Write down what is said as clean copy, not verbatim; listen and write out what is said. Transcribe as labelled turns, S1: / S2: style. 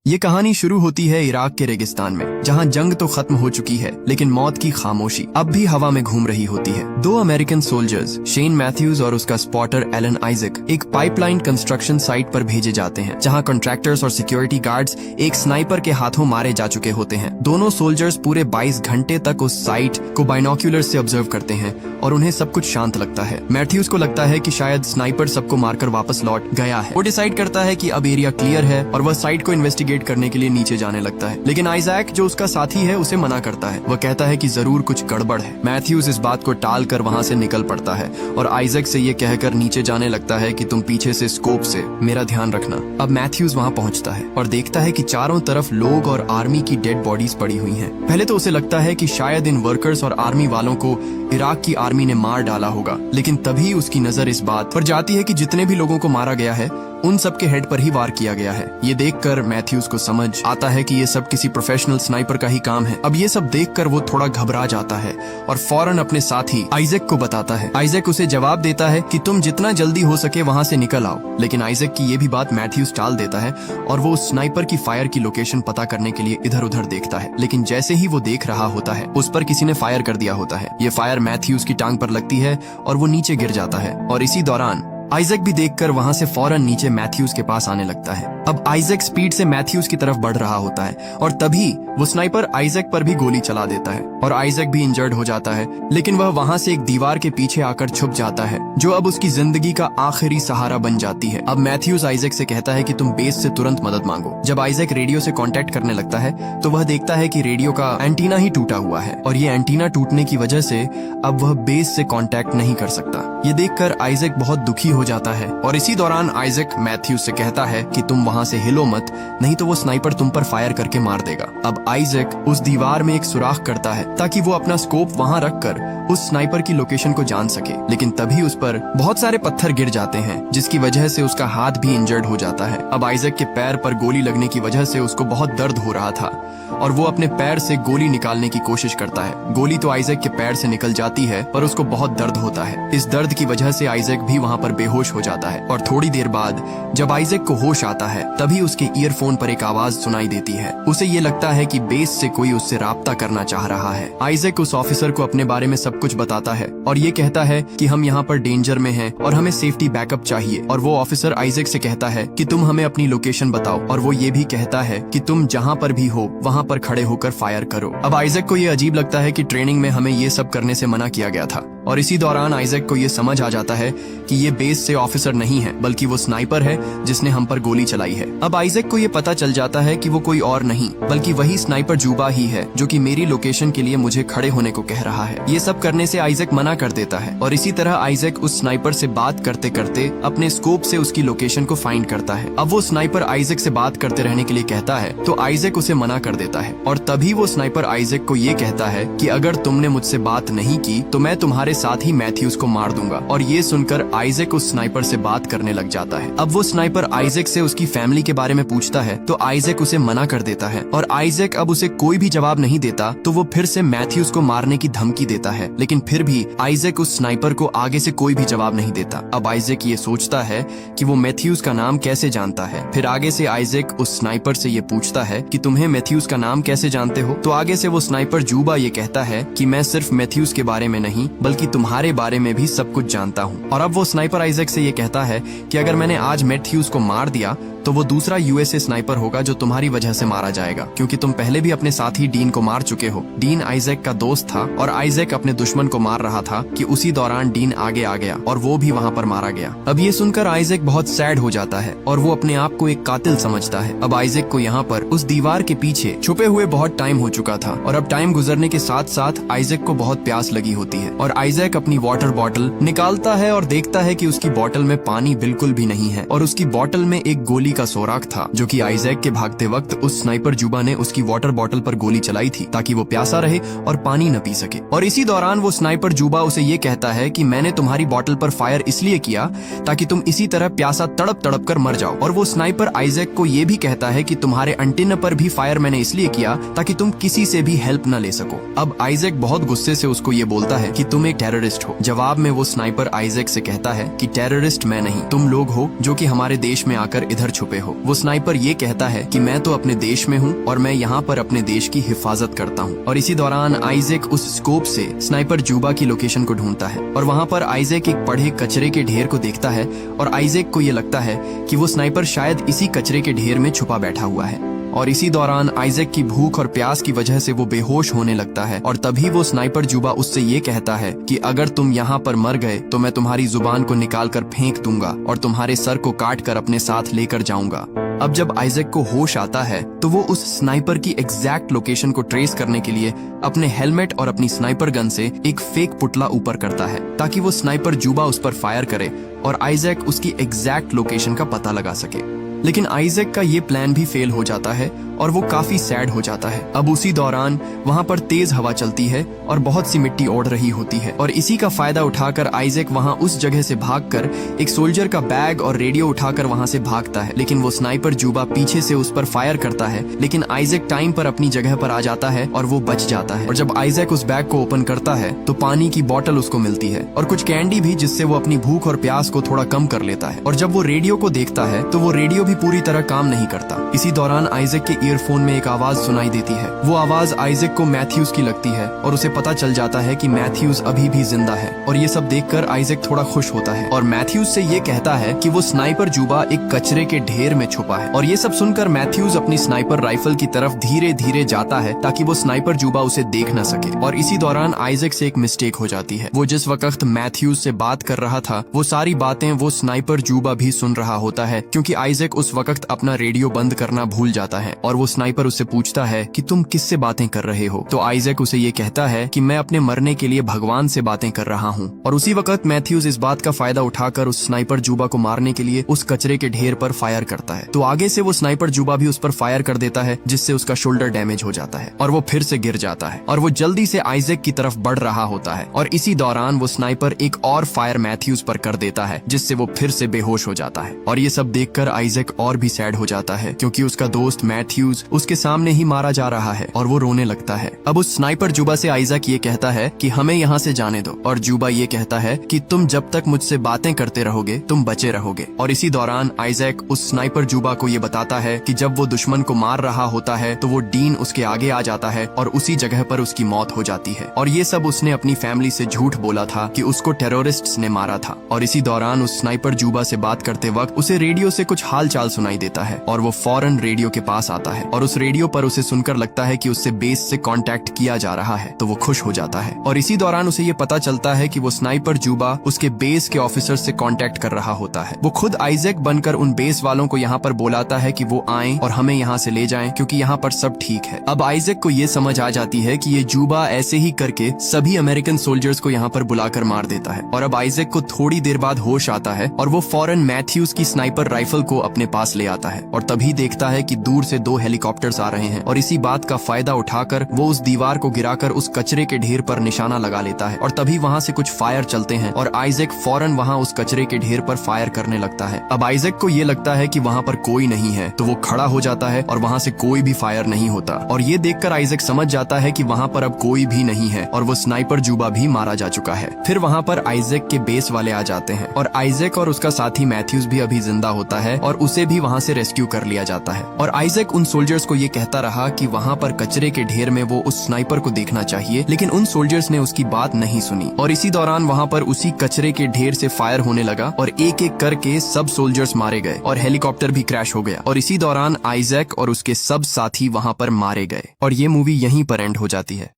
S1: ये कहानी शुरू होती है इराक के रेगिस्तान में, जहां जंग तो खत्म हो चुकी है लेकिन मौत की खामोशी अब भी हवा में घूम रही होती है। दो अमेरिकन सोल्जर्स शेन मैथ्यूज और उसका स्पॉटर एलन आइजक एक पाइपलाइन कंस्ट्रक्शन साइट पर भेजे जाते हैं, जहां कॉन्ट्रैक्टर्स और सिक्योरिटी गार्ड्स एक स्नाइपर के हाथों मारे जा चुके होते हैं। दोनों सोल्जर्स पूरे 22 घंटे तक उस साइट को बाइनोक्यूलर से ऑब्जर्व करते हैं और उन्हें सब कुछ शांत लगता है। मैथ्यूज को लगता है कि शायद स्नाइपर सबको मारकर वापस लौट गया है। वो डिसाइड करता है कि अब एरिया क्लियर है और वह साइट को इन्वेस्टिगेट करने के लिए नीचे जाने लगता है, लेकिन आइजैक जो उसका साथी है उसे मना करता है। वह कहता है कि जरूर कुछ गड़बड़ है। मैथ्यूज इस बात को टाल कर वहाँ से निकल पड़ता है और आइजैक से ये कहकर नीचे जाने लगता है कि तुम पीछे से स्कोप से मेरा ध्यान रखना। अब मैथ्यूज वहाँ पहुँचता है और देखता है कि चारों तरफ लोग और आर्मी की डेड बॉडीज पड़ी हुई हैं। पहले तो उसे लगता है कि शायद इन वर्कर्स और आर्मी वालों को इराक की आर्मी ने मार डाला होगा, लेकिन तभी उसकी नजर इस बात पर जाती है कि जितने भी लोगों को मारा गया है उन सब के हेड पर ही वार किया गया है। ये देखकर मैथ्यूज को समझ आता है कि ये सब किसी प्रोफेशनल स्नाइपर का ही काम है। अब ये सब देखकर वो थोड़ा घबरा जाता है और फौरन अपने साथी आइजैक को बताता है। आइजैक उसे जवाब देता है कि तुम जितना जल्दी हो सके वहाँ से निकल आओ, लेकिन आइजैक की ये भी बात मैथ्यूज टाल देता है और वो उस स्नाइपर की फायर की लोकेशन पता करने के लिए इधर उधर देखता है। लेकिन जैसे ही वो देख रहा होता है उस पर किसी ने फायर कर दिया होता है। ये फायर मैथ्यूज की टांग पर लगती है और वो नीचे गिर जाता है और इसी दौरान आइजैक भी देखकर वहाँ से फौरन नीचे मैथ्यूज के पास आने लगता है। अब आइजैक स्पीड से मैथ्यूज की तरफ बढ़ रहा होता है और तभी वो स्नाइपर आइजैक पर भी गोली चला देता है और आइजैक भी इंजर्ड हो जाता है, लेकिन वह वहाँ से एक दीवार के पीछे आकर छुप जाता है जो अब उसकी जिंदगी का आखिरी सहारा बन जाती है। अब मैथ्यूज आइजैक से कहता है कि तुम बेस से तुरंत मदद मांगो। जब आइजैक रेडियो से कांटेक्ट करने लगता है तो वह देखता है कि रेडियो का एंटीना ही टूटा हुआ है और ये एंटीना टूटने की वजह से अब वह बेस से कांटेक्ट नहीं कर सकता। ये देखकर आइजैक बहुत दुखी हो जाता है और इसी दौरान आइजैक मैथ्यूज से कहता है कि तुम वहाँ से हिलो मत, नहीं तो वो स्नाइपर तुम पर फायर करके मार देगा। अब आइजैक उस दीवार में एक सुराख करता है ताकि वो अपना स्कोप वहाँ रखकर उस स्नाइपर की लोकेशन को जान सके, लेकिन तभी उस पर बहुत सारे पत्थर गिर जाते हैं जिसकी वजह से उसका हाथ भी इंजर्ड हो जाता है। अब आइजैक के पैर पर गोली लगने की वजह से उसको बहुत दर्द हो रहा था और वो अपने पैर से गोली निकालने की कोशिश करता है। गोली तो आइजैक के पैर से निकल जाती है पर उसको बहुत दर्द होता है। इस दर्द की वजह से आइजैक भी वहाँ पर बेहोश हो जाता है और थोड़ी देर बाद जब आइजैक को होश आता है तभी उसके ईयरफोन पर एक आवाज सुनाई देती है। उसे ये लगता है कि बेस से कोई उससे राब्ता करना चाह रहा है। आइजैक उस ऑफिसर को अपने बारे में सब कुछ बताता है और ये कहता है कि हम यहाँ पर डेंजर में हैं और हमें सेफ्टी बैकअप चाहिए। और वो ऑफिसर आइजैक से कहता है कि तुम हमें अपनी लोकेशन बताओ और वो ये भी कहता है कि तुम जहाँ पर भी हो वहाँ पर खड़े होकर फायर करो। अब आइजैक को ये अजीब लगता है कि ट्रेनिंग में हमें ये सब करने से मना किया गया था और इसी दौरान आइजैक को ये समझ आ जाता है कि ये बेस से ऑफिसर नहीं है बल्कि वो स्नाइपर है जिसने हम पर गोली चलाई है। अब आइजैक को ये पता चल जाता है कि वो कोई और नहीं बल्कि वही स्नाइपर जूबा ही है जो कि मेरी लोकेशन के लिए मुझे खड़े होने को कह रहा है। ये सब करने से आइजैक मना कर देता है और इसी तरह आइजैक उस स्नाइपर से बात करते करते अपने स्कोप से उसकी लोकेशन को फाइंड करता है। अब वो स्नाइपर आइजैक से बात करते रहने के लिए कहता है तो आइजैक उसे मना कर देता है और तभी वो स्नाइपर आइजैक को ये कहता है कि अगर तुमने मुझसे बात नहीं की तो मैं तुम्हारे साथ ही मैथ्यूज को मार दूंगा। और ये सुनकर आइजैक उस स्नाइपर से बात करने लग जाता है। अब वो स्नाइपर आइजैक से उसकी फैमिली के बारे में पूछता है तो आइजैक उसे मना कर देता है और आइजैक अब उसे कोई भी जवाब नहीं देता तो वो फिर से मैथ्यूज को मारने की धमकी देता है, लेकिन फिर भी आइजैक उस स्नाइपर को आगे से कोई भी जवाब नहीं देता। अब आइजैक ये सोचता है कि वो मैथ्यूज का नाम कैसे जानता है। फिर आगे से आइजैक उस स्नाइपर से ये पूछता है कि तुम्हें मैथ्यूज का नाम कैसे जानते हो। तो आगे से वो स्नाइपर जूबा ये कहता है कि मैं सिर्फ मैथ्यूज के बारे में नहीं बल्कि तुम्हारे बारे में भी सब कुछ जानता हूँ। और अब वो स्नाइपर आइजैक से ये कहता है कि अगर मैंने आज मैथ्यूज को मार दिया तो वो दूसरा यूएसए स्नाइपर होगा जो तुम्हारी वजह से मारा जाएगा, क्योंकि तुम पहले भी अपने साथी डीन को मार चुके हो। डीन आइजैक का दोस्त था और आइजैक अपने दुश्मन को मार रहा था कि उसी दौरान डीन आगे आ गया और वो भी वहाँ पर मारा गया। अब ये सुनकर आइजैक बहुत सैड हो जाता है और वो अपने आप को एक कातिल समझता है। अब आइजैक को यहाँ पर उस दीवार के पीछे छुपे हुए बहुत टाइम हो चुका था और अब टाइम गुजरने के साथ साथ आइजैक को बहुत प्यास लगी होती है और आइजैक अपनी वाटर बॉटल निकालता है और देखता है कि उसकी बॉटल में पानी बिल्कुल भी नहीं है और उसकी बॉटल में एक गोली का सोराख था जो कि आइजैक के भागते वक्त उस स्नाइपर जुबा ने उसकी वाटर बॉटल पर गोली चलाई थी ताकि वो प्यासा रहे और पानी न पी सके। और इसी दौरान वो स्नाइपर जुबा उसे ये कहता है कि मैंने तुम्हारी बॉटल पर फायर इसलिए किया ताकि तुम इसी तरह प्यासा तड़प तड़प कर मर जाओ। और वो स्नाइपर आइजैक को ये भी कहता है कि तुम्हारे एंटीना पर भी फायर मैंने इसलिए किया ताकि तुम किसी से भी हेल्प न ले सको। अब आइजैक बहुत गुस्से से उसको ये बोलता है कि तुम एक टेररिस्ट हो। जवाब में वो स्नाइपर आइजैक से कहता है कि टेररिस्ट मैं नहीं, तुम लोग हो जो कि हमारे देश में आकर इधर छुप छुपे हो। वो स्नाइपर ये कहता है कि मैं तो अपने देश में हूँ और मैं यहाँ पर अपने देश की हिफाजत करता हूँ। और इसी दौरान आइजैक उस स्कोप से स्नाइपर जूबा की लोकेशन को ढूंढता है और वहाँ पर आइजैक एक पड़े कचरे के ढेर को देखता है और आइजैक को ये लगता है कि वो स्नाइपर शायद इसी कचरे के ढेर में छुपा बैठा हुआ है। और इसी दौरान आइजैक की भूख और प्यास की वजह से वो बेहोश होने लगता है और तभी वो स्नाइपर जूबा उससे ये कहता है कि अगर तुम यहाँ पर मर गए तो मैं तुम्हारी जुबान को निकाल कर फेंक दूंगा और तुम्हारे सर को काट कर अपने साथ लेकर जाऊंगा। अब जब आइजैक को होश आता है तो वो उस स्नाइपर की एग्जैक्ट लोकेशन को ट्रेस करने के लिए अपने हेलमेट और अपनी स्नाइपर गन से एक फेक पुतला ऊपर करता है ताकि वो स्नाइपर जूबा उस पर फायर करे और आइजैक उसकी एग्जैक्ट लोकेशन का पता लगा सके। लेकिन आइजैक का ये प्लान भी फेल हो जाता है और वो काफी सैड हो जाता है। अब उसी दौरान वहाँ पर तेज हवा चलती है और बहुत सी मिट्टी ओढ़ रही होती है और इसी का फायदा उठाकर आइजैक वहाँ उस जगह से भागकर एक सोल्जर का बैग और रेडियो उठाकर वहाँ से भागता है। लेकिन वो स्नाइपर जूबा पीछे से उस पर फायर करता है, लेकिन आइजैक टाइम पर अपनी जगह पर आ जाता है और वो बच जाता है। और जब आइजैक उस बैग को ओपन करता है तो पानी की बोतल उसको मिलती है और कुछ कैंडी भी, जिससे वो अपनी भूख और प्यास को थोड़ा कम कर लेता है। और जब वो रेडियो को देखता है तो वो रेडियो भी पूरी तरह काम नहीं करता। इसी दौरान आइजैक के ईयरफोन में एक आवाज सुनाई देती है। वो आवाज आइजैक को मैथ्यूज की लगती है और उसे पता चल जाता है कि मैथ्यूज अभी भी जिंदा है। और ये सब देखकर आइजैक थोड़ा खुश होता है और मैथ्यूज से ये कहता है कि वो स्नाइपर जूबा एक कचरे के ढेर में छुपा है। और ये सब सुनकर मैथ्यूज अपनी स्नाइपर राइफल की तरफ धीरे धीरे जाता है ताकि वो स्नाइपर जूबा उसे देख न सके। और इसी दौरान आइजैक से एक मिस्टेक हो जाती है। वो जिस वक्त मैथ्यूज से बात कर रहा था वो सारी बातें वो स्नाइपर जूबा भी सुन रहा होता है, क्योंकि आइजैक उस वक्त अपना रेडियो बंद करना भूल जाता है। और वो स्नाइपर उससे पूछता है कि तुम किससे बातें कर रहे हो। तो आइजैक उसे ये कहता है कि मैं अपने मरने के लिए भगवान से बातें कर रहा हूँ। और उसी वक्त मैथ्यूज इस बात का फायदा उठाकर उस स्नाइपर जूबा को मारने के लिए उस कचरे के ढेर पर फायर करता है। तो आगे से वो स्नाइपर जूबा भी उस पर फायर कर देता है, जिससे उसका शोल्डर डैमेज हो जाता है और वो फिर से गिर जाता है। और वो जल्दी से आइजैक की तरफ बढ़ रहा होता है और इसी दौरान वो स्नाइपर एक और फायर मैथ्यूज पर कर देता है, जिससे वो फिर से बेहोश हो जाता है। और ये सब देखकर आइजैक और भी सैड हो जाता है, क्योंकि उसका दोस्त मैथ्यूज उसके सामने ही मारा जा रहा है और वो रोने लगता है। अब उस स्नाइपर जूबा से आइजैक ये कहता है कि हमें यहाँ से जाने दो। और जूबा ये कहता है कि तुम जब तक मुझसे बातें करते रहोगे तुम बचे रहोगे। और इसी दौरान आइजैक उस स्नाइपर जूबा को ये बताता है कि जब वो दुश्मन को मार रहा होता है तो वो डीन उसके आगे आ जाता है और उसी जगह पर उसकी मौत हो जाती है। और ये सब उसने अपनी फैमिली से झूठ बोला था कि उसको टेररिस्ट्स ने मारा था। और इसी दौरान उस स्नाइपर जूबा से बात करते वक्त उसे रेडियो से कुछ हाल चाल सुनाई देता है और वो फौरन रेडियो के पास आता है और उस रेडियो पर उसे सुनकर लगता है कि उससे बेस से कांटेक्ट किया जा रहा है, तो वो खुश हो जाता है। और इसी दौरान उसे ये पता चलता है कि वो स्नाइपर जूबा उसके बेस के ऑफिसर से कांटेक्ट कर रहा होता है। वो खुद आइजैक बनकर उन बेस वालों को यहाँ पर बुलाता है कि वो आएं और हमें यहाँ से ले जाएं, क्योंकि यहाँ पर सब ठीक है। अब आइजैक को ये समझ आ जाती है कि ये जूबा ऐसे ही करके सभी अमेरिकन सोल्जर्स को यहाँ पर बुलाकर मार देता है। और अब आइजैक को थोड़ी देर बाद होश आता है और वो फौरन मैथ्यूज की स्नाइपर राइफल को अपने पास ले आता है और तभी देखता है कि दूर से 2 हेलीकॉप्टर्स आ रहे हैं। और इसी बात का फायदा उठाकर वो उस दीवार को गिराकर उस कचरे के ढेर पर निशाना लगा लेता है और तभी वहाँ से कुछ फायर चलते हैं और आइजैक फौरन वहाँ उस कचरे के ढेर पर फायर करने लगता है। अब आइजैक को ये लगता है कि वहाँ पर कोई नहीं है, तो वो खड़ा हो जाता है और वहाँ से कोई भी फायर नहीं होता। और ये देखकर आइजैक समझ जाता है कि वहाँ पर अब कोई भी नहीं है और वो स्नाइपर जूबा भी मारा जा चुका है। फिर वहाँ पर आइजैक के बेस वाले आ जाते हैं और आइजैक और उसका साथी मैथ्यूज भी अभी जिंदा होता है और उसे भी वहाँ से रेस्क्यू कर लिया जाता है। और आइजैक उन सोल्जर्स को ये कहता रहा कि वहाँ पर कचरे के ढेर में वो उस स्नाइपर को देखना चाहिए, लेकिन उन सोल्जर्स ने उसकी बात नहीं सुनी। और इसी दौरान वहाँ पर उसी कचरे के ढेर से फायर होने लगा और एक एक करके सब सोल्जर्स मारे गए और हेलीकॉप्टर भी क्रैश हो गया। और इसी दौरान आइजैक और उसके सब साथी वहाँ पर मारे गए और ये मूवी यहीं पर एंड हो जाती है।